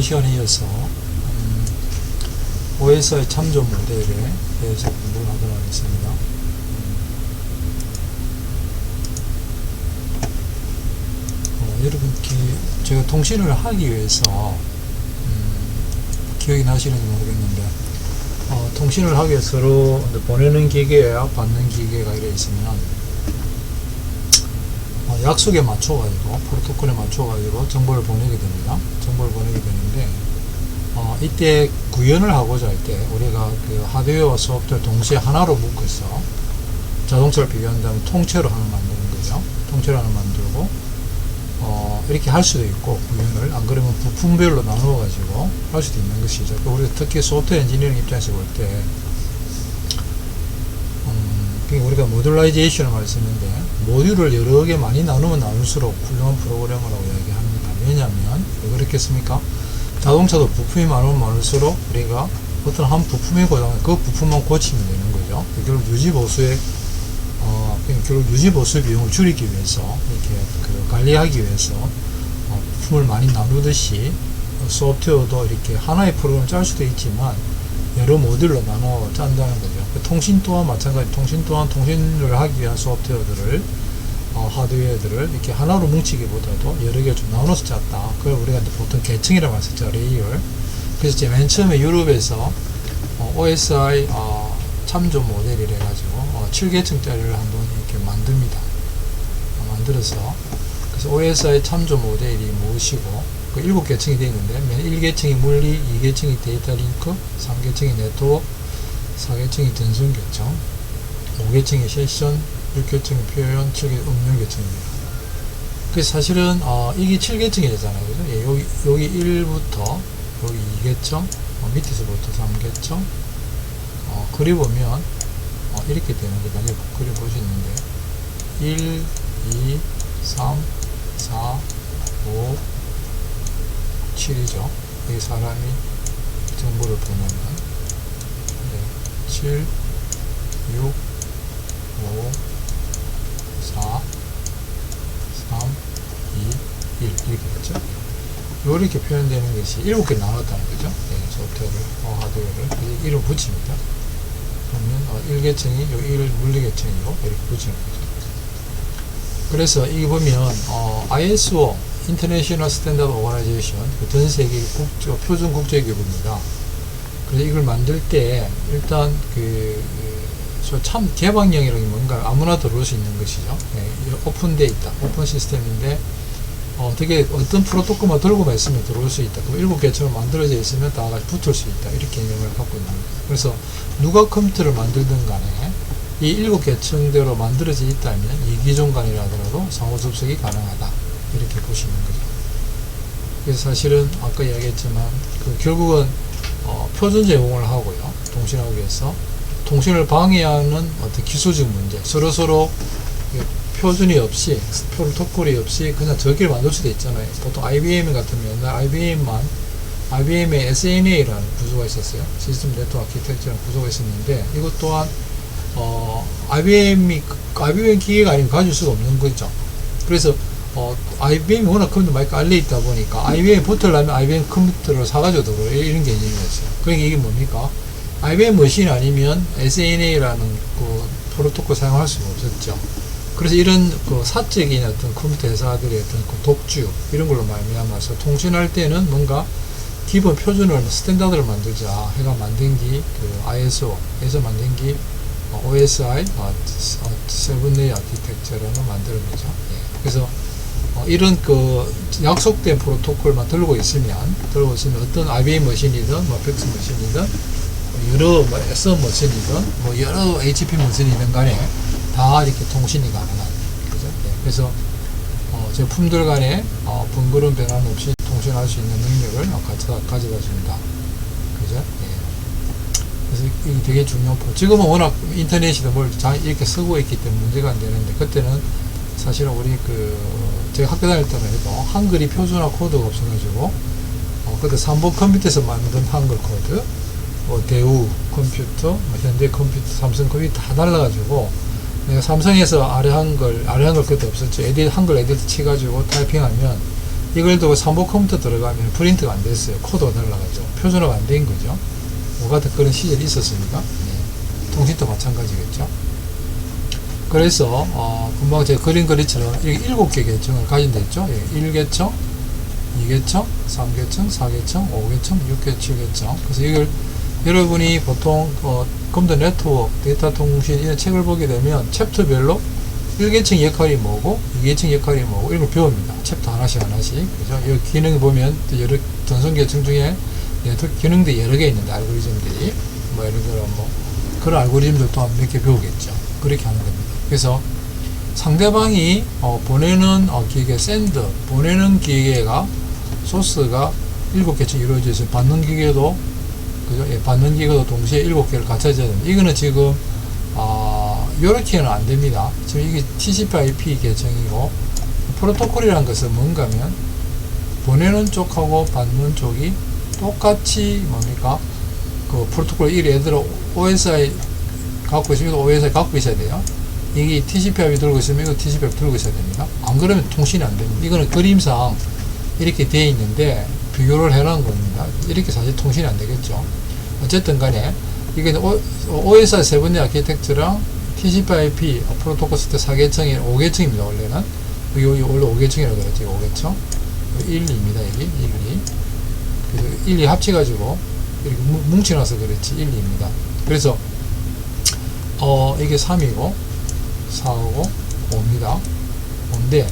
이번 시간에 이어서 OSI 참조 모델에 대해서 공부를 하도록 하겠습니다. 여러분 제가 통신을 하기 위해서 기억이 나시는지 모르겠는데 통신을 하기 위해서 서로 보내는 기계와 받는 기계가 이래 있으면 약속에 맞춰가지고 프로토콜에 맞춰가지고 정보를 보내게 됩니다. 정보를 보내게 되는데 이때 구현을 하고자 할 때 우리가 그 하드웨어와 소프트웨어를 동시에 하나로 묶어서 자동차를 비교한다면 통째로 하나 만드는 거죠. 통째로 하나 만들고 이렇게 할 수도 있고, 구현을 안 그러면 부품별로 나누어 가지고 할 수도 있는 것이죠. 우리가 특히 소프트웨어 엔지니어링 입장에서 볼 때 우리가 모듈라이제이션을 많이 쓰는데, 모듈을 여러 개 많이 나누면 나눌수록 훌륭한 프로그래머라고 이야기합니다. 왜냐하면 왜 그렇겠습니까? 자동차도 부품이 많으면 많을수록 우리가 어떤 한 부품이 고장나면 그 부품만 고치면 되는 거죠. 결국 유지보수의 결국 유지보수 비용을 줄이기 위해서, 이렇게 관리하기 위해서 부품을 많이 나누듯이 소프트웨어도 이렇게 하나의 프로그램을 짤 수도 있지만 여러 모듈로 나눠 짠다는 거죠. 통신 또한 마찬가지, 통신 또한 통신을 하기 위한 소프트웨어들을 하드웨어들을 이렇게 하나로 뭉치기보다도 여러 개 좀 나눠서 짰다. 그걸 우리가 보통 계층이라고 했었죠. 레이어. 그래서 이제 맨 처음에 유럽에서 OSI 참조 모델이라 해가지고 7계층짜리를 한번 이렇게 만듭니다. 만들어서, 그래서 OSI 참조 모델이 무엇이고, 그 7계층이 되어 있는데, 맨 1계층이 물리, 2계층이 데이터 링크, 3계층이 네트워크, 4계층이 전송 계층, 5계층이 세션, 6계층이 표현, 7계층 음영 계층입니다. 그래서 사실은 이게 7계층이 되잖아요. 그죠? 예, 여기 1부터 여기 2계층, 밑에서부터 3계층, 그려보면 이렇게 되는 거 나중에 그려보시는데 1, 2, 3, 4, 5, 7이죠. 여기 사람이 정보를 보내면 7, 6, 5, 4, 3, 2, 1 이렇게 됐죠. 이렇게 표현되는 것이 7개 나눴다는 거죠. 네, 소프트웨어를, 하드웨어를 이름 붙입니다. 그러면 1계층이 요 1 물리계층이고 이렇게 붙이는 거죠. 그래서 이게 보면 ISO International Standard Organization, 전 세계 표준 국제기구입니다. 그래서 이걸 만들 때 일단 참 개방형이라는 게 뭔가 아무나 들어올 수 있는 것이죠. 네, 오픈 데이터, 오픈 시스템인데 어떻게 어떤 프로토콜만 들고만 있으면 들어올 수 있다. 그럼 7개처럼 만들어져 있으면 다 같이 붙을 수 있다. 이렇게 개념을 갖고 있는 거예요. 그래서 누가 컴퓨터를 만들든 간에 이 7계층대로 만들어져 있다면 이기종 간이라 하더라도 상호 접속이 가능하다. 이렇게 보시는 거죠. 그래서 사실은 아까 이야기했지만 결국은 표준 제공을 하고요. 통신하기 위해서 통신을 방해하는 어떤 기술적 문제, 서로 표준이 없이, 프로토콜이 없이 그냥 저기를 만들 수도 있잖아요. 보통 IBM 같으면 옛날 IBM의 SNA라는 구조가 있었어요. 시스템 네트워크 아키텍처라는 구조가 있었는데, 이것 또한 IBM 기계가 아니면 가질 수가 없는 거죠. 그래서 IBM이 워낙 컴퓨터 많이 깔려 있다 보니까 IBM 붙으려면 IBM 컴퓨터를 사가지고 들어오고 이런 개념이었어요. 그러니까 이게 뭡니까? IBM 머신 아니면 SNA라는 그 프로토콜 사용할 수가 없었죠. 그래서 이런 사적인 어떤 컴퓨터 회사들의 어떤 독주, 이런 걸로 말미암아서 통신할 때는 뭔가 기본 표준을, 스탠다드를 만들자 해가 만든 게 ISO에서 만든 게 OSI 7-Layer Architecture라는 만드는 거죠. 예. 그래서 이런 약속된 프로토콜만 들고 있으면 어떤 IBM 머신이든 팩스 머신이든 여러 SM 머신이든 여러 HP 머신이든 간에 다 이렇게 통신이 가능한 거죠. 네. 그래서 제품들 간에 번거로운 변환 없이 통신할 수 있는 능력을 가져다 준다. 그죠? 네. 그래서 이게 되게 중요한 지금은 워낙 인터넷이다 뭘 이렇게 쓰고 있기 때문에 문제가 안 되는데, 그때는 사실은 우리 제가 학교 다닐 때만 해도 한글이 표준화 코드가 없어가지고 그때 삼보 컴퓨터에서 만든 한글 코드, 대우 컴퓨터, 현대 컴퓨터, 삼성 컴퓨터 다 달라가지고 내가 삼성에서 아래 한글 그때 없었죠. 한글 에디트 치가지고 타이핑하면 이걸 두고 삼보 컴퓨터 들어가면 프린트가 안 됐어요. 코드가 날라가죠. 표준화가 안 된 거죠. 뭐 같은 그런 시절이 있었습니까? 네. 통신도 마찬가지겠죠. 그래서 금방 제가 그린 거리처럼 이렇게 7개 계층을 가진 데 있죠. 1계층, 2계층, 3계층, 4계층, 5계층, 6계층, 7계층. 그래서 이걸 여러분이 보통 컴퓨터 네트워크, 데이터 통신 이런 책을 보게 되면 챕터별로 1계층 역할이 뭐고 2계층 역할이 뭐고 이런 걸 배웁니다. 챕터 하나씩 그죠? 여기 기능 보면 여러 전송 계층 중에 기능들이 여러 개 있는데 알고리즘들이 뭐 예를 들어 뭐 그런 알고리즘들 또한 몇 개 배우겠죠. 그렇게 하는 겁니다. 그래서 상대방이 보내는 기계 샌드 보내는 기계가 소스가 7개층 이루어져 있어요. 받는 기계도 그죠? 예, 받는 기계도 동시에 7개를 갖춰져야 됩니다. 이거는 지금 요렇게는 안 됩니다. 지금 이게 TCP/IP 계층이고 프로토콜이라는 것은 뭔가 하면 보내는 쪽하고 받는 쪽이 똑같이 뭡니까? 그 프로토콜 예를 들어 OSI 갖고 있으면 OSI 갖고 있어야 돼요. 이게 TCP/IP 들고 있으면 이거 TCP/IP 들고 있어야 됩니다. 안 그러면 통신이 안 됩니다. 이거는 그림상 이렇게 되어 있는데 비교를 해놓은 겁니다. 이렇게 사실 통신이 안 되겠죠. 어쨌든 간에 이게 OSI 세븐 아키텍처랑 TCP/IP 프로토콜 스테 4계층이 5계층입니다. 원래는 여기 원래 5계층이라고 그랬죠. 5계층 1, 2입니다. 여기 1, 2 그래서 1, 2 합쳐가지고 이렇게 뭉쳐놔서 그렇지 1, 2입니다. 그래서 이게 3이고 4하고 5입니다. 5인데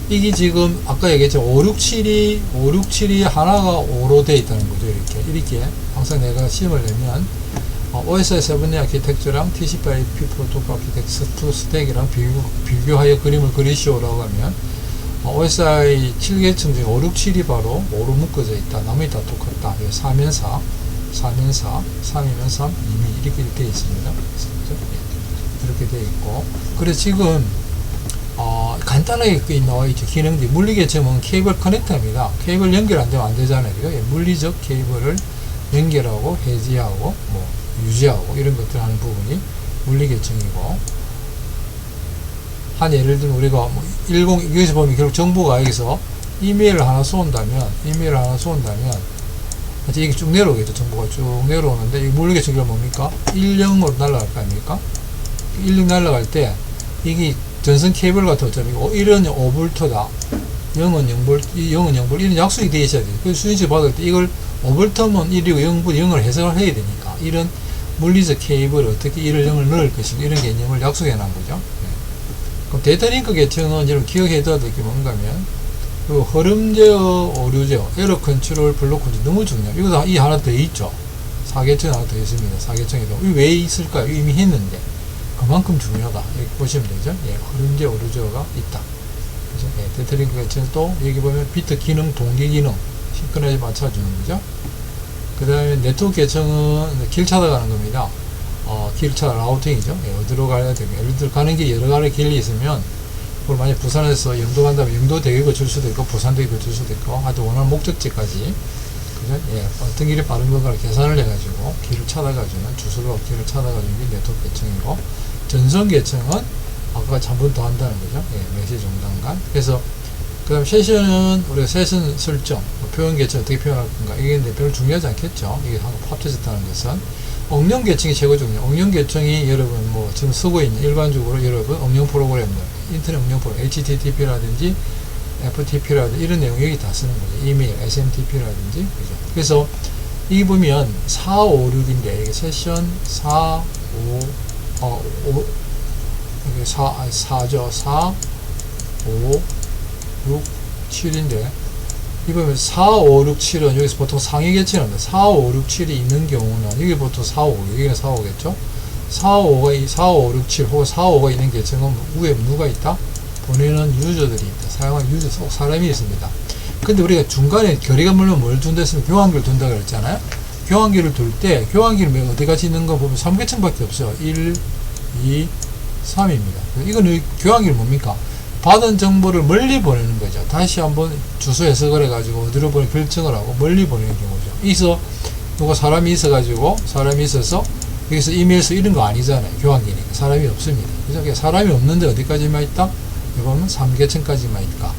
이게 지금 아까 얘기했죠. 5, 6, 7이 하나가 5로 되어 있다는 거죠. 이렇게 항상 내가 시험을 내면 OSI 7의 아키텍처랑 TCP/IP 프로토콜 아키텍처 스택이랑 비교하여 그림을 그리시오라고 하면 OSI 7계층 중에 5, 6, 7이 바로 5로 묶어져 있다. 나머지 다 똑같다. 4면 4, 4면 4, 3이면 3, 2면 이렇게 되어 있습니다. 이렇게 되어 있고 그래서 지금 간단하게 나와 있죠. 기능들이 물리계층은 케이블 커넥터입니다. 케이블 연결 안 되면 안 되잖아요. 물리적 케이블을 연결하고 해지하고 뭐 유지하고 이런 것들 하는 부분이 물리계층이고 한 예를 들면 우리가 뭐 여기서 보면 결국 정보가 여기서 이메일을 하나 쏜다면 이게 쭉 내려오겠죠. 정보가 쭉 내려오는데 이 물리계층이 뭡니까? 10으로 날아갈 거 아닙니까? 10 날아갈 때 이게 전선 케이블 같은 것처럼 1은 5V다 0은 0V, 1은 약속이 되어 있어야 돼요. 그 수인식 받을 때 이걸 5V면 1이고 0을 해석을 해야 되니까 이런 물리적 케이블을 어떻게 1을 0을 넣을 것인가 이런 개념을 약속해 놓은 거죠. 네. 그럼 데이터링크 계층은 여러분 기억해 둬야 될 게 뭔가 하면 그 흐름 제어, 오류 제어, 에러 컨트롤, 블록 컨트롤 너무 중요해요. 이거 이 하나 더 있죠. 4계층 하나 더 있습니다. 4계층에도 왜 있을까요? 이미 했는데 그만큼 중요하다. 이렇게 보시면 되죠. 예, 흐름 제어, 오류 제어가 있다. 그죠? 예, 데이터링크 계층은 또 여기 보면 비트 기능, 동기 기능 시크릿 맞춰주는 거죠. 그 다음에 네트워크 계층은 길 찾아가는 겁니다. 길 찾아 라우팅이죠. 예, 어디로 가야 되고 예를 들어 가는 길 여러 가지 길이 있으면 그걸 만약 부산에서 영도 간다면 영도 대교 줄 수도 있고 부산 대교 줄 수도 있고 하여튼 원하는 목적지까지 그죠? 예, 어떤 길이 빠른 건가를 계산을 해가지고 길을 찾아가주는 주소로 길을 찾아가주는 게 네트워크 계층이고 전송 계층은 아까 한 번 더 한다는 거죠. 예, 메시지 중단간. 그래서 그 다음 세션은 우리가 세션 설정, 표현 계층 어떻게 표현할 건가 이게 별로 중요하지 않겠죠. 이게 합쳐졌다는 것은 응용 계층이 최고 중요해요. 응용 계층이 여러분 뭐 지금 쓰고 있는 일반적으로 여러분 응용 프로그램들 인터넷 응용 프로그램 HTTP라든지 FTP라든지 이런 내용 여기 다 쓰는 거죠. 이메일, SMTP라든지 그죠. 그래서 이 보면 4, 5, 6인데 이게 세션 4, 5, 이게 4죠. 4, 5, 6, 7인데 이 보면 4, 5, 6, 7은 여기서 보통 상위 계층인데 4, 5, 6, 7이 있는 경우는 여기 보통 4, 5, 여기가 4, 5겠죠. 4, 5, 6, 7 혹은 4, 5가 있는 계층은 위에 누가 있다? 보내는 유저들이 있다. 사용하는 유저, 사람이 있습니다. 근데 우리가 중간에 거리가 물론 뭘 둔다 했으면 교환기를 둔다 그랬잖아요. 교환기를 둘 때 교환기를 어디까지 있는 거 보면 3계층밖에 없어요. 1, 2, 3입니다. 이거는 교환기를 뭡니까? 받은 정보를 멀리 보내는 거죠. 다시 한번 주소 해석을 해가지고 어디로 보내 결정을 하고 멀리 보내는 경우죠. 여기서 누가 사람이 있어가지고 사람이 있어서 여기서 이메일 써 이런 거 아니잖아요. 교환기니까 사람이 없습니다. 그래서 사람이 없는데 어디까지만 있다? 이거 보면 3계층까지만 있다.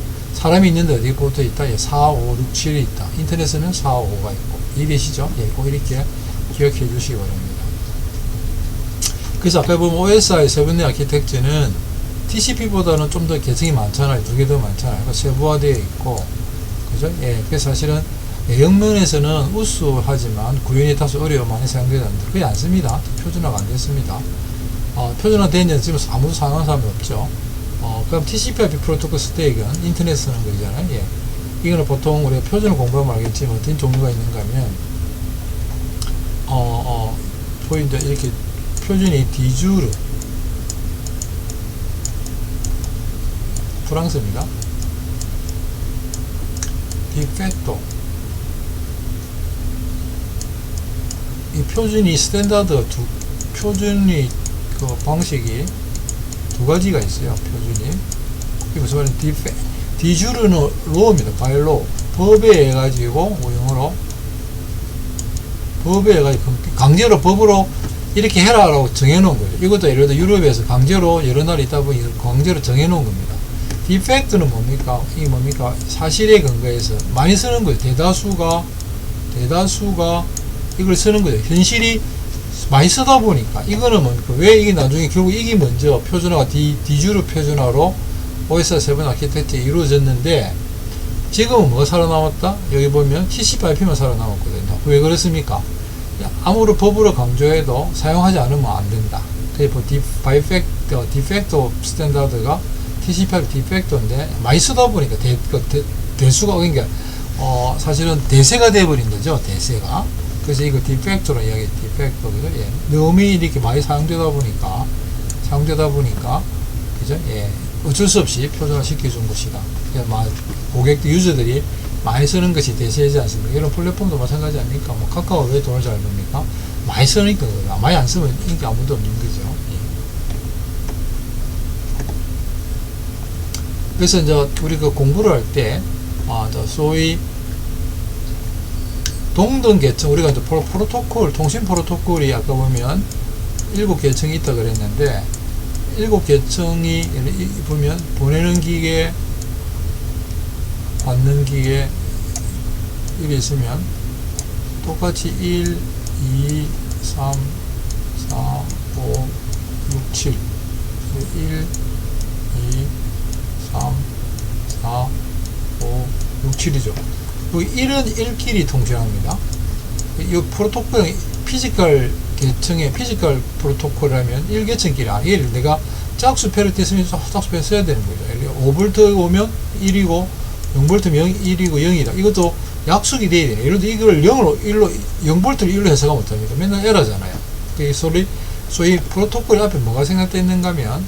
사람이 있는데 어디 붙어 있다? 예, 4, 5, 6, 7이 있다. 인터넷에는 4, 5가 있고. 이해되시죠? 예, 꼭 이렇게 기억해 주시기 바랍니다. 그래서 아까 보면 OSI 세븐 아키텍처는 TCP보다는 좀 더 계층이 많잖아요. 두 개 더 많잖아요. 그러니까 세부화되어 있고, 그죠? 예, 그래서 사실은 내용면에서는 우수하지만 구현이 다소 어려워 많이 사용되는데 거의 안 씁니다. 표준화가 안 됐습니다. 표준화 된 지는 지금 아무도 사용하는 사람이 없죠. 그럼 TCP/IP 프로토콜 스택은 인터넷 쓰는 거잖아요. 예. 이거는 보통 우리가 표준을 공부하면 알겠지만 어떤 종류가 있는가 하면 보인다 이렇게 표준이 디주르 프랑스입니다. 디팩토 이 표준이 스탠다드 표준이 그 방식이 두 가지가 있어요. 표준이 이게 무슨 말이냐 디주르는 로입니다. 바이로 법에 의해 가지고 영어로 법에 의해 가지고 강제로 법으로 이렇게 해라라고 정해놓은 거죠. 이것도 예를 들어 유럽에서 강제로 여러 나라 있다 보니 강제로 정해놓은 겁니다. 디펙트는 뭡니까? 이게 뭡니까? 사실에 근거해서 많이 쓰는 거예요. 대다수가 이걸 쓰는 거예요. 현실이 많이 쓰다 보니까 이거는 뭡니까? 왜 이게 나중에 결국 이게 먼저 표준화가 디주르 표준화로 OSI 세븐 아키텍처에 이루어졌는데 지금은 뭐가 살아남았다? 여기 보면 TCP/IP만 살아남았거든요. 왜 그렇습니까? 아무리 법으로 강조해도 사용하지 않으면 안 된다. 그래서 디팩토 스탠다드가 TCP/IP 디팩토인데 많이 쓰다 보니까 대수가 그러니까 사실은 대세가 돼버린 거죠. 대세가. 그래서 이거 디팩토로 이야기 디팩토거든요. 예. 너무 이렇게 많이 사용되다 보니까 그죠? 예. 어쩔 수 없이 표준화 시켜준 것이다. 그러니까 고객들 유저들이 많이 쓰는 것이 대세이지 않습니까? 이런 플랫폼도 마찬가지 아닙니까? 뭐 카카오 왜 돈을 잘 벌니까? 많이 쓰니까 많이 안 쓰면 인기 아무도 없는 거죠. 예. 그래서 이제 우리 그 공부를 할 때 소위 동등 계층 우리가 이제 프로토콜 통신 프로토콜이 아까 보면 7계층이 있다 그랬는데 7계층이 보면 보내는 기계 받는 기계 이게 있으면 똑같이 1, 2, 3, 4, 5, 6, 7 1, 2, 3, 4, 5, 6, 7이죠. 1은 1끼리 통신합니다. 이 프로토콜 피지컬 계층의 피지컬 프로토콜이라면 1계층끼리 얘를 내가 짝수 패러티 쓰면 짝수 패러티 써야 되는 거죠. 5V 오면 1이고 0V면 1이고 0이다. 이것도 약속이 돼야 돼요. 예를 들어 이걸 0V를 1로 해석하면 어떡합니까? 맨날 에러잖아요. 소위 프로토콜 앞에 뭐가 생각되는가 하면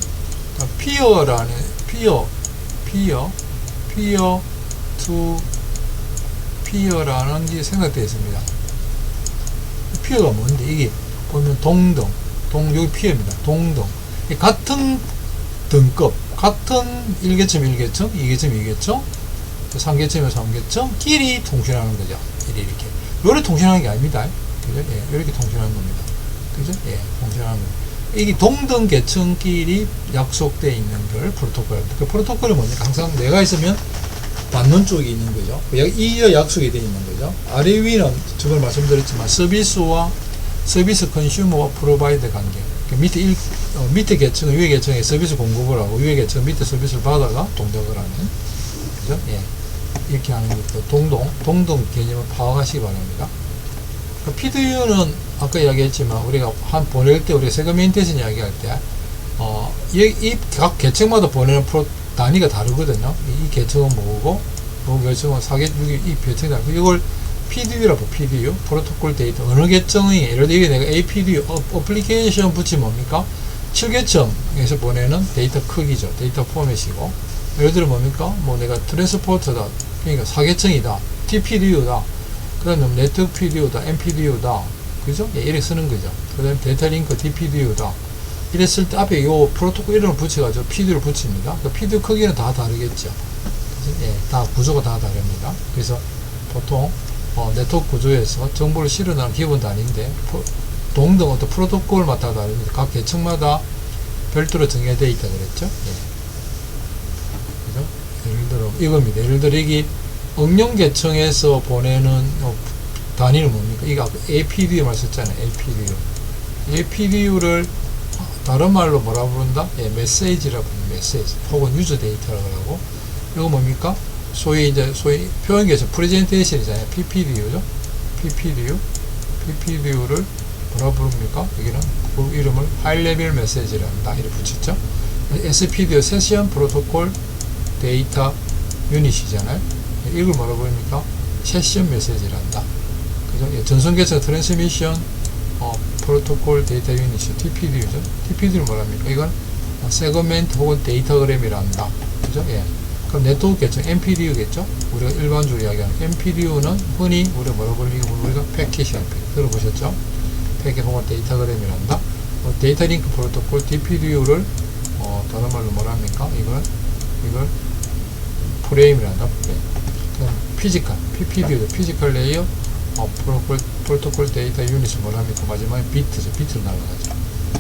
피어라는 피어라는 게 생각되어 있습니다. 피어가 뭔데? 이게 보면 여기 피어입니다. 동등. 같은 등급, 같은 1계층, 1계층, 2계층, 2계층, 3계층이면 3계층, 끼리 통신하는 거죠. 이렇게 통신하는 게 아닙니다. 그죠? 예, 이렇게 통신하는 겁니다. 그죠? 예, 통신하는 겁니다. 이게 동등 계층끼리 약속되어 있는 걸 프로토콜입니다. 그 프로토콜은 뭐냐? 항상 내가 있으면 받는 쪽이 있는 거죠. 이 약속이 되어 있는 거죠. 아래 위는 저걸 말씀드렸지만 서비스 컨슈머와 프로바이더 관계. 밑에 계층은 위에 계층에 서비스 공급을 하고 위에 계층은 밑에 서비스를 받아가 동작을 하는. 그죠? 예. 이렇게 하는 것도 동등 개념을 파악하시기 바랍니다. PDU는 아까 이야기했지만 우리가 보낼 때 우리가 세그멘테이션 이야기할 때 이 각 계층마다 보내는 단위가 다르거든요. 이 계층은 뭐고, 그 계층은 4계층이 이 계층이 다르고, 이걸 PDU라고, PDU, 프로토콜 데이터. 어느 계층이, 예를 들어, 내가 APDU, 어플리케이션 붙이면 뭡니까? 7계층에서 보내는 데이터 크기죠. 데이터 포맷이고. 예를 들어 뭡니까? 내가 트랜스포터다. 그러니까 4계층이다. TPDU다. 그 다음에 네트워크 PDU다. MPDU다. 그죠? 예, 이렇게 쓰는 거죠. 그 다음에 데이터 링크 DPDU다. 이랬을 때 앞에 요 프로토콜 이름을 붙여가지고 PDU를 붙입니다. 그 PDU 크기는 다 다르겠죠. 예, 다 구조가 다 다릅니다. 그래서 보통 네트워크 구조에서 정보를 실어나는 기본 단위인데 동등 어떤 프로토콜마다 다릅니다. 각 계층마다 별도로 정해되어 있다 그랬죠. 예. 그죠? 예를 들어 이겁니다. 예를 들어 여기 응용 계층에서 보내는 단위는 뭡니까? 이거 아까 APDU 말했잖아요. APDU를 다른 말로 뭐라 부른다? 예, 메시지라 부르는 메시지 혹은 유저 데이터라고 하고, 이거 뭡니까? 소위 표현 계층 프레젠테이션이잖아요. PPDU죠. PPDU를 뭐라 부릅니까? 여기는 그 이름을 하이 레벨 메시지란다 이렇게 붙였죠. SPDU 세션 프로토콜 데이터 유닛이잖아요. 이걸 뭐라 부릅니까? 세션 메시지란다. 그죠? 예, 전송 계층 트랜스미션 프로토콜 데이터 유닛이 TPDU죠. TPDU를 뭐랍니까? 이건 세그멘트 혹은 데이터그램이란다. 그죠? 예. 그럼 네트워크 계층 MPDU겠죠? 우리가 일반적으로 이야기하는 MPDU는 흔히 우리가 뭐라고 불리고 우리가 패킷이야. 들어보셨죠? 패킷 혹은 데이터그램이란다. 데이터 링크 프로토콜 DPDU를 다른 말로 뭐랍니까? 이걸 프레임이란다. 프레임. 그럼 피지컬 PPDU죠. 피지컬 레이어 프로토콜 데이터 유닛을 뭐랍니까? 마지막에 비트죠. 비트로 날아가죠.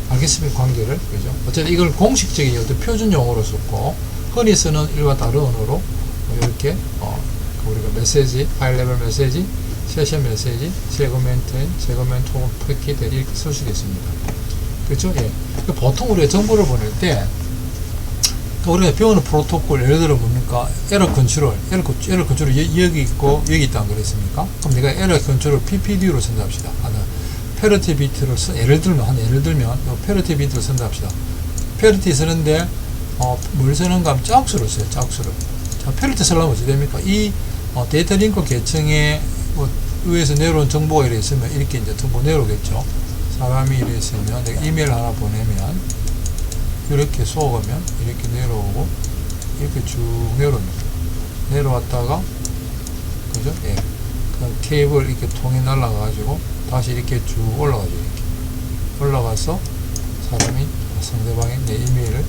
알겠습니까? 관계를. 그죠? 어쨌든 이걸 공식적인 어떤 표준 용어로 썼고, 흔히 쓰는 일반 다른 언어로 이렇게 우리가 메시지, 하이 레벨 메시지, 세션 메시지, 세그멘트 혹은 패킷 이렇게 쓸 수도 있습니다. 그렇죠? 예. 보통 우리가 정보를 보낼 때 우리가 배우는 프로토콜, 예를 들어 뭡니까? 에러 컨트롤 여기 있고 여기 있다는 그랬습니까? 그럼 내가 에러 컨트롤 PPDU로 쓴다 합시다. 페러티 비트를 예를 들면 페러티 비트를 쓴다 합시다. 페러티 쓰는데 뭘 쓰는가 하면 짝수를 써요. 짝수를. 자, 페러티 쓰려면 어떻게 됩니까? 이 데이터 링크 계층에 위에서 내려온 정보가 이렇게 있으면 이렇게 이제 정보 내려오겠죠. 사람이 이렇게 있으면 내가 이메일 하나 보내면 이렇게 쏘으면 이렇게 내려오고 이렇게 쭉 내려옵니다. 내려왔다가 그죠? 예. 그 케이블 이렇게 통이 날아가가지고 다시 이렇게 쭉 올라가죠. 이렇게 올라가서 사람이 상대방의 내 이메일을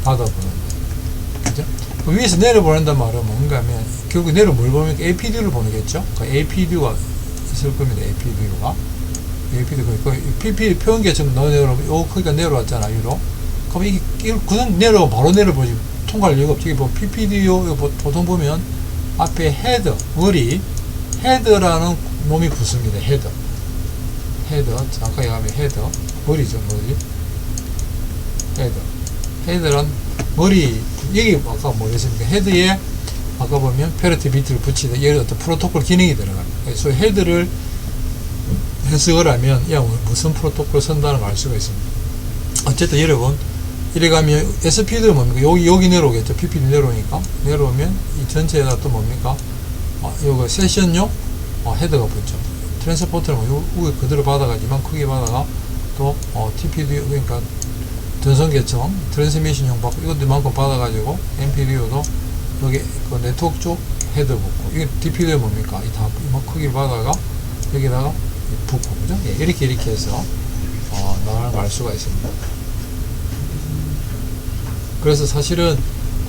받아보는 거예요. 그죠? 그 위에서 내려보낸단 말은 뭔가 하면 결국 내려 뭘 보면 APDU를 보내겠죠? 그 APDU가 있을 겁니다. APDU가 PP 표현 계층 너 내려오면 거기가 내려왔잖아. 위로. 그럼 이게 그냥 바로 내려보지 통과할 이유가 없지. 뭐 PPDU 보통 보면 앞에 헤더 헤드라는 놈이 붙습니다. 헤더 아까 얘기하면 헤더 머리죠. 헤드란 머리. 여기 아까 뭐랬습니까? 헤드에 아까 보면 페러티 비트를 붙이다. 얘는 어떤 프로토콜 기능이 들어갑니다. 그래서 헤드를 해석을 하면 무슨 프로토콜 쓴다는 걸 알 수가 있습니다. 어쨌든 여러분 이래 가면 SPD는 뭡니까? 여기 내려오겠죠. PPD 내려오니까 내려오면 이 전체에다 또 뭡니까? 요거 세션용 헤더가 붙죠. 트랜스포터는 위에 그대로 받아가지만 크게 받아가 또 TPD 그러니까 전송 계층 트랜스미션용 받고 이것도 이만큼 받아가지고 MPDU도 여기 그 네트워크 쪽 헤더 붙고 이게 DPD는 뭡니까? 이 다 크기를 받아가 여기다가 붙고 그죠? 예, 이렇게 해서 나가는 걸 알 수가 있습니다. 그래서 사실은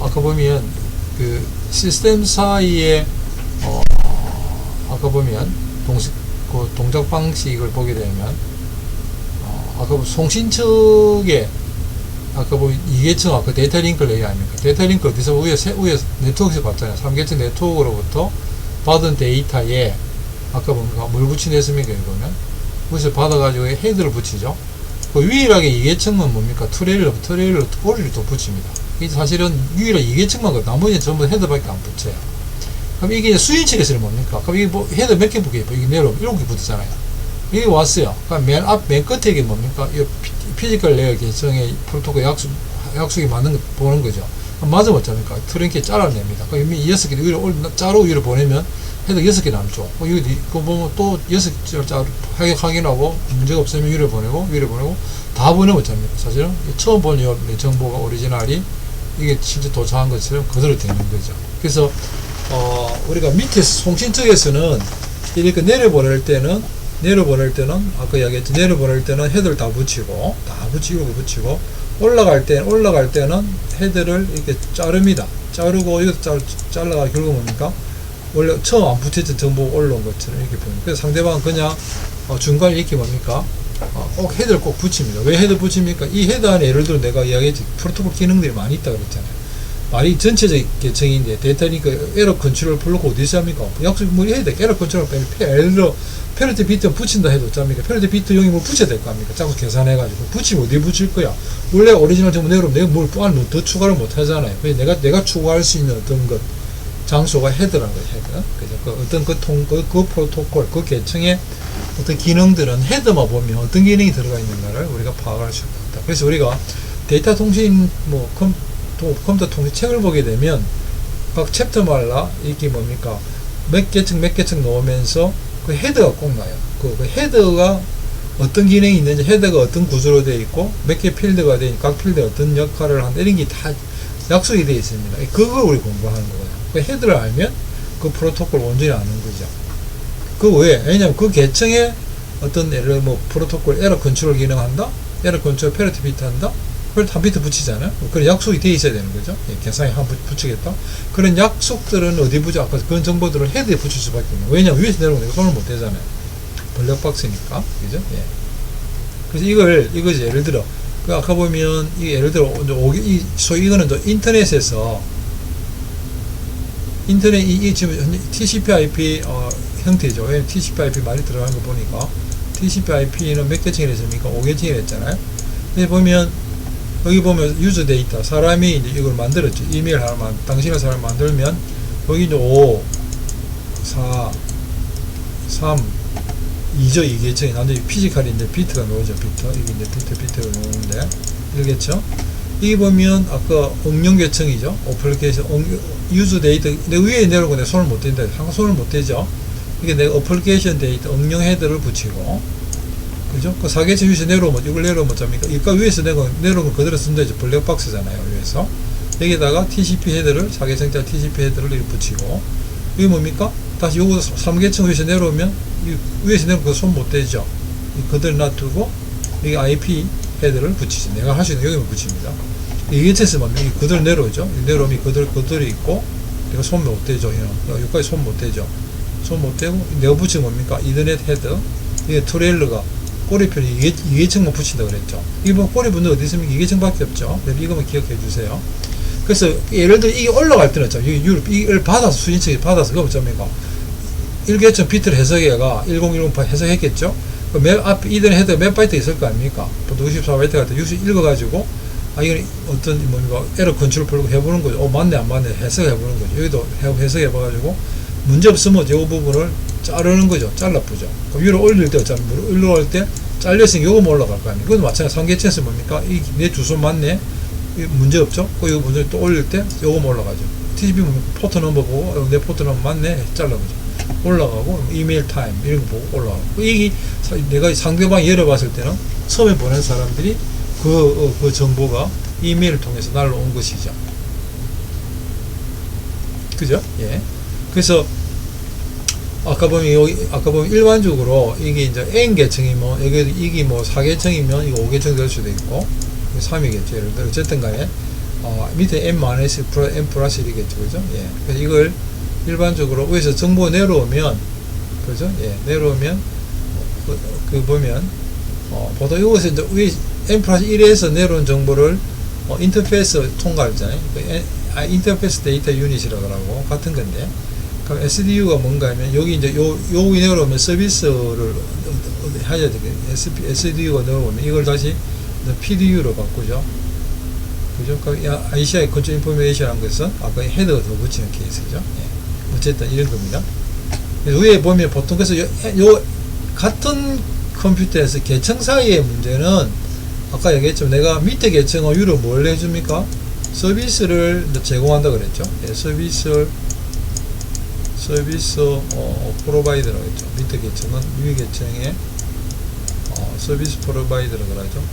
아까 보면 그 시스템 사이에 아까 보면 그 동작 방식을 보게 되면 아까 송신 측에 아까 보면 2계층 아까 데이터 링크 레이어 아닙니까? 데이터 링크 어디서 위에 네트워크에서 봤잖아요. 3계층 네트워크로부터 받은 데이터에 아까 뭡니까? 뭘 붙이냈습니까? 이거는 여기서 받아가지고 헤드를 붙이죠. 그 유일하게 2계층은 뭡니까? 트레일러 꼬리를 또 붙입니다. 이게 사실은 유일하게 2계층만 나머지는 전부 헤드밖에 안 붙여요. 그럼 이게 스위치에서는 뭡니까? 그럼 이게 뭐 헤드 몇 개 붙게 이게 내려오면 7개 붙었잖아요. 이게 왔어요. 그럼 맨 끝에 이게 뭡니까? 이 피지컬 레이어 계층의 프로토콜 약속이 맞는 거 보는 거죠. 맞으면 어쩝니까? 트랭크에 잘라냅니다. 그럼 이미 6개 위로 자로 위로 보내면 헤드 6개 남죠. 그거 보면 또 6개 확인하고 문제가 없으면 위로 보내고 다 보내면 어쩝니까? 사실은 처음 본 정보가 오리지널이 이게 실제 도착한 것처럼 그대로 되는 거죠. 그래서 우리가 밑에 송신 측에서는 이렇게 내려보낼 때는 아까 이야기했지. 내려보낼 때는 헤드를 다 붙이고 올라갈 때는 헤드를 이렇게 자릅니다. 자르고 이것도 잘라가 결국 뭡니까? 원래 처음 안 붙였던 정보가 올라온 것처럼 이렇게 보입니다. 그래서 상대방은 그냥 중간에 이렇게 뭡니까? 꼭 헤드를 꼭 붙입니다. 왜 헤드 붙입니까? 이 헤드 안에 예를 들어 내가 이야기했지. 프로토콜 기능들이 많이 있다 그랬잖아요. 말이 전체적 계층인데 데이터니까 에러 컨트롤 플러그 어디서 합니까? 약속 뭐 해야 돼. 에러 컨트롤 예를 들어 페널티 비트 붙인다 해도 어쩝니까? 페널티 비트 용이 뭐 붙여야 될 거 아닙니까? 자꾸 계산해가지고 붙이면 어디 붙일 거야? 원래 오리지널 정보 내려오면 내가 뭘 더 추가를 못 하잖아요. 그래서 내가 추가할 수 있는 어떤 것 장소가 헤드라는 거예요. 헤드. 그래서 그 어떤 그 프로토콜 그 계층의 어떤 기능들은 헤드만 보면 어떤 기능이 들어가 있는가를 우리가 파악할 수 있다. 그래서 우리가 데이터 통신 뭐 컴퓨터 통신 책을 보게 되면 각 챕터마다 이게 뭡니까 몇 개층 넣으면서 그 헤드가 꼭 나요. 그 헤드가 어떤 기능이 있는지, 헤드가 어떤 구조로 되어 있고 몇 개 필드가 되어 있고 각 필드에 어떤 역할을 하는 이런 게 다 약속이 되어 있습니다. 그걸 우리 공부하는 거예요. 그 헤드를 알면 그 프로토콜 온전히 아는 거죠. 그 왜? 왜냐면 그 계층에 어떤 예를 뭐 프로토콜 에러 컨트롤 기능 한다, 에러 컨트롤 페널티 비트 한다, 그걸 한 비트 붙이잖아요. 그런 약속이 돼 있어야 되는 거죠. 계산에 한 붙이겠다. 그런 약속들은 어디 붙여? 아까 그런 정보들을 헤드에 붙일 수밖에 없는 거예요. 왜냐면 위에서 내려오면 내가 손을 못 대잖아요. 블랙박스니까. 그죠? 예. 그래서 이거지. 예를 들어, 그 아까 보면, 예를 들어, 소위 이거는 인터넷에서, 지금 TCP/IP, 형태죠. 왜냐면 TCP/IP 많이 들어가는 거 보니까, TCP/IP는 몇 개층이라 했습니까? 5개층이라 했잖아요. 근데 보면, 여기 보면 유저 데이터, 사람이 이제 이걸 만들었죠. 이메일 하나만, 당신의 사람을 만들면, 여기 이제 5, 4, 3, 2죠. 2계층이 나중에 피지컬이 이제 비트가 나오죠. 비트가 나오는데, 이러겠죠. 여기 보면, 아까 응용 계층이죠. 어플리케이션, 유저 데이터, 내 위에 내려오고 내 손을 못 댄다. 항상 손을 못 대죠. 이게 내가 어플리케이션 데이터, 응용 헤더를 붙이고, 그죠? 그 4계층 위에서 내려오면, 이걸 내려오면 어쩝니까? 이까 위에서 내려오면 그대로 쓴다 이제 블랙박스잖아요. 위에서. 여기다가 TCP 헤더를, 4계층짜리 TCP 헤더를 이렇게 붙이고, 이게 뭡니까? 다시 요거 3계층 위에서 내려오면, 위에서 내려오면 손 못 대죠? 그대로 놔두고, 여기 IP 헤더를 붙이죠. 내가 할 수 있는 여기만 붙입니다. 2계층에서 보면, 그대로 내려오죠? 내려오면 그대로 있고, 내가 손 못 대죠? 여기까지 손 못 대죠? 손 못 대고, 내가 붙인 뭡니까? 이더넷 헤더. 이게 트레일러가 꼬리편이 2계층만 붙인다 그랬죠. 이거 꼬리분들 어디 있습니까? 2계층 밖에 없죠. 이거만 기억해 주세요. 그래서 예를 들어 이게 올라갈 때는 이걸 받아서 수신책이 받아서 그거 어쩝니까? 1계층 비트를 해석해가 1018 해석했겠죠. 그 앞 이더넷 헤더 몇 바이트 있을 거 아닙니까? 보통 64바이트 같은 60 읽어가지고 이건 어떤 뭡니까? 에러 컨트롤 플러그 해보는 거죠. 맞네 안 맞네 해석해보는 거죠. 여기도 해석해봐가지고 문제 없으면 이 부분을 자르는 거죠. 잘라보죠. 위로 올릴 때 올라갈 때 잘렸으니까 요거 올라갈 거 아니에요. 그것도 마찬가지. 3계층에서 뭡니까? 내 주소 맞네? 문제 없죠? 그 문제 또 올릴 때 요거 올라가죠. TCP 포트 넘버 보고 내 포트 넘버 맞네? 잘라보죠. 올라가고 이메일 타임 이런 거 보고 올라가고. 이게 내가 상대방이 열어봤을 때는 처음에 보낸 사람들이 그 정보가 이메일을 통해서 날로 온 것이죠. 그죠? 예. 그래서 아까 보면 일반적으로 이게 이제 N계층이면 이게 뭐 4계층이면 이거 5계층 될 수도 있고 3이겠죠. 예를 들어 어쨌든 간에 밑에 N-S N 플러스 1이겠죠. 그죠? 예. 그래서 이걸 일반적으로 위에서 정보 내려오면 그죠? 예. 내려오면 그 보면 보통 이것에 이제 위 N 플러스 1에서 내려온 정보를 인터페이스 통과하잖아요. 인터페이스 데이터 유닛이라고 하고 같은 건데 그럼 SDU가 뭔가 하면 여기 이제 요기 내려오면 서비스를 해야 되겠네. SDU가 내려오면 이걸 다시 PDU로 바꾸죠. 그죠? 그럼 ICI 컨트롤 인포메이션 한 것은 아까 헤더가 더 붙이는 케이스죠. 예. 어쨌든 이런 겁니다. 위에 보면 보통 그래서 요 같은 컴퓨터에서 계층 사이의 문제는 아까 얘기했지만 내가 밑에 계층은 위로 뭘 해줍니까? 서비스를 제공한다 그랬죠. 예, 서비스 프로바이더라고 했죠. 밑에 계층은 위에 계층에 서비스 프로바이더라고 하죠.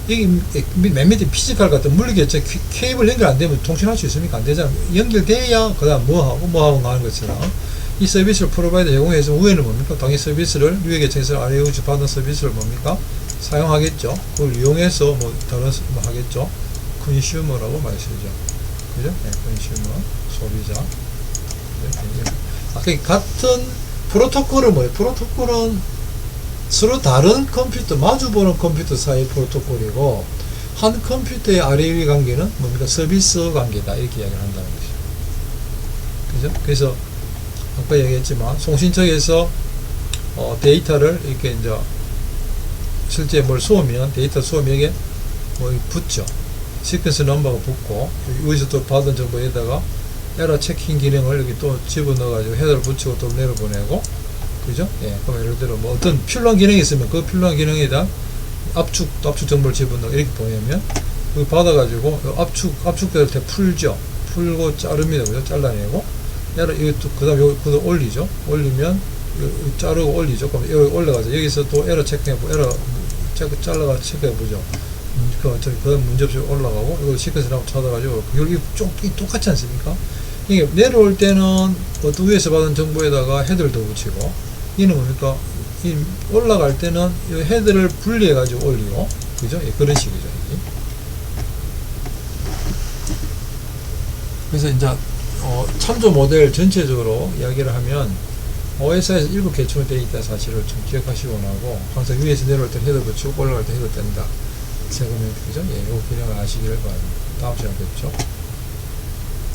이게 맨 밑에 피지컬 같은 물리 계층 케이블 연결 안 되면 통신할 수 있습니까? 안 되잖아요. 연결돼야 그 다음 뭐하고 하는 것처럼 이 서비스를 프로바이더 제공해서 위에는 뭡니까? 당연히 서비스를 위에 계층에서 아래 계층 받는 서비스를 뭡니까? 사용하겠죠. 그걸 이용해서 뭐 다른 뭐 하겠죠. 컨슈머라고 말 쓰죠. 그죠? 네, 컨슈머 소비자. 같은 프로토콜은 뭐예요? 프로토콜은 서로 다른 컴퓨터, 마주보는 컴퓨터 사이 프로토콜이고 한 컴퓨터의 아래 위 관계는 뭡니까? 서비스 관계다. 이렇게 이야기를 한다는 것이죠. 그죠? 그래서 아까 얘기했지만 송신척에서 데이터를 이렇게 이제 실제 뭘 쏘면 데이터 쏘면 여기에 뭐 붙죠. 시퀀스 넘버가 붙고 여기서 또 받은 정보에다가 에러 체킹 기능을 여기 또 집어넣어 가지고 헤더를 붙이고 또 내려보내고, 그죠? 예, 그럼 예를 들어 뭐 어떤 필요한 기능이 있으면 그 필요한 기능에다 압축 정보를 집어넣어 이렇게 보내면 여기 받아가지고 압축대로 대 풀죠. 풀고 자릅니다. 그죠? 잘라내고 에러 이것도 그다음 여기 올리죠. 올리면 자르고 올리죠. 그럼 여기 올라가서 여기서 또 에러 체크해보고 에러 잘라가 체크해보죠. 그 문제 없이 올라가고 이거 시퀀스를 한번 찾아가지고 여기 좀 똑같지 않습니까? 이게 내려올 때는 또 위에서 받은 정보에다가 헤드를 더 붙이고, 이는 뭡니까? 이 올라갈 때는 이 헤드를 분리해 가지고 올리고, 그죠? 예, 그런 식이죠. 이게. 그래서 이제 참조 모델 전체적으로 이야기를 하면 OS에서 7개 추천되어 있다는 사실을 좀 기억하시고 나고, 항상 위에서 내려올 때 헤드 붙이고 올라갈 때 헤드 뗀다. 세그멘트, 그죠? 예, 요 기능을 아시기를 바랍니다. 다음 시간에 뵙죠.